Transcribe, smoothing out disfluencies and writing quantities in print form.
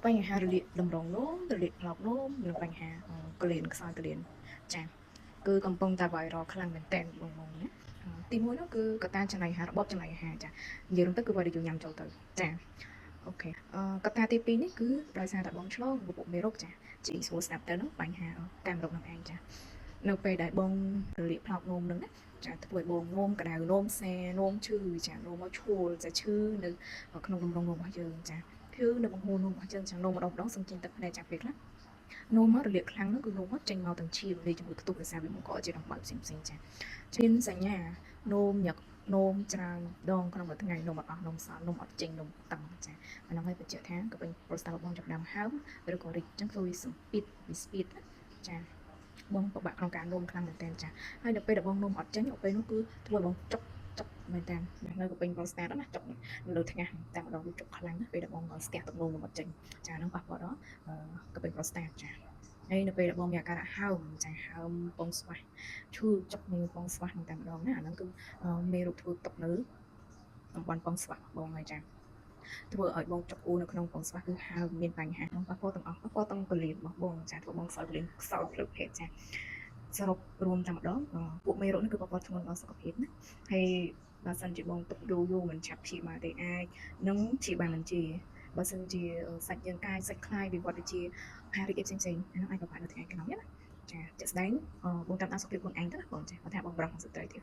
បញ្ហារលាកតម្រងនោមរលាកថ្លោកនោមនិងបញ្ហាក្លៀនខ្សោយក្លៀនចាគឺកំពុងតែ viral ខ្លាំងមែនតើបងណាទីមួយនោះគឺកត្តាចំណីអាហាររបបចំណីអាហារចានិយាយរួមទៅគឺបើយើងញ៉ាំចូលទៅចាអូខេកត្តាទី2នេះគឺដោយសារតែបងឆ្លងរបបមេរោគចាជីស្រួលស្ដាប់ទៅនោះបញ្ហាតាមរោគនឹងឯងចានៅពេលដែលបងរលាកថ្លោកនោមនឹងណាចាធ្វើឲ្យបងនោមក្តៅនោមសេនោមឈឺចានោមមកឈួលចាឈឺនៅក្នុងរំរងនោមរបស់យើងចាគឺនៅបង្ហូរនោមរបស់យើងចានោមម្ដងសឹងចេញទឹកភ្នែកចាពេលខ្លះនោមមករលាកខ្លាំងនោះគឺនោមមកចេញមកទាំងឈាមនៃជំងឺខ្ទុះដោយសារវាបង្កជាដំបៅផ្សេងៗចាជាសញ្ញានោមញឹកនោមច្រើនដងក្នុងមួយថ្ងៃនោមអត់អស់នោមសល់នោមអត់ចេញនោមតឹងចាអានោះឲ្យបញ្ជាក់ថាក៏ពេញប្រូស្តាបងចាប់ដើមហើមឬក៏រីកចឹងធ្វើវាស្ពីតចាបងពិបាកក្នុងការនោមខ្លាំងមែនតើចាហើយដល់ពេលដែលបងនោមអត់ចេញពេលនោះគឺធ្វើបងចុកមែនតើនៅក៏ពេញប្រូស្តាណាចុកលើថ្ងាសតែម្ដងវាចុកខ្លាំងណាស់ពេលដែលបងស្ទះទឹកនោមអត់ចេញចាហ្នឹងប៉ះពាល់ដល់ក៏ពេញប្រូស្តាចាហើយនៅពេលដែលបងមានអាការៈហើមចាហើមពងស្វាស់ឈឺចុកនៅពងស្វាស់ហ្នឹងតែម្ដងណាអាហ្នឹងគឺមេរោគធ្វើទុកនៅតំបន់ពងស្វាស់បងហើយចាធ្វើឲ្យបងចុកអ៊ូនៅក្នុងពងស្វាស់គឺហើមមានបញ្ហាក្នុងប៉ះពាល់ទាំងអស់ប៉ះពាល់ទាំងកលៀនរបស់បងចាធ្វើបងខ្សោយកលៀនខ្សោយផ្លូវភេទចាសរុបរួមតែម្ដងពួកមេរោគនេះគឺប៉ះពាល់ធ្ងន់ដល់សុខភាពណាហើយបើសិនជាបងទុកយូរមិនឆាប់ព្យាបាលទេអាចនឹងព្យាបាលមិនជាបើសិនជាសាច់យើងកាយសាច់ខ្លាយវិវត្តទៅជាហារិកផ្សេងៗអានោះអាចប្របាក់នៅថ្ងៃក្រោយណាចាជាក់ស្ដែងបងតាមដានសុខភាពខ្លួនឯងទៅណាបងចាបើថាបងប្រុសស្ត្រីទៀត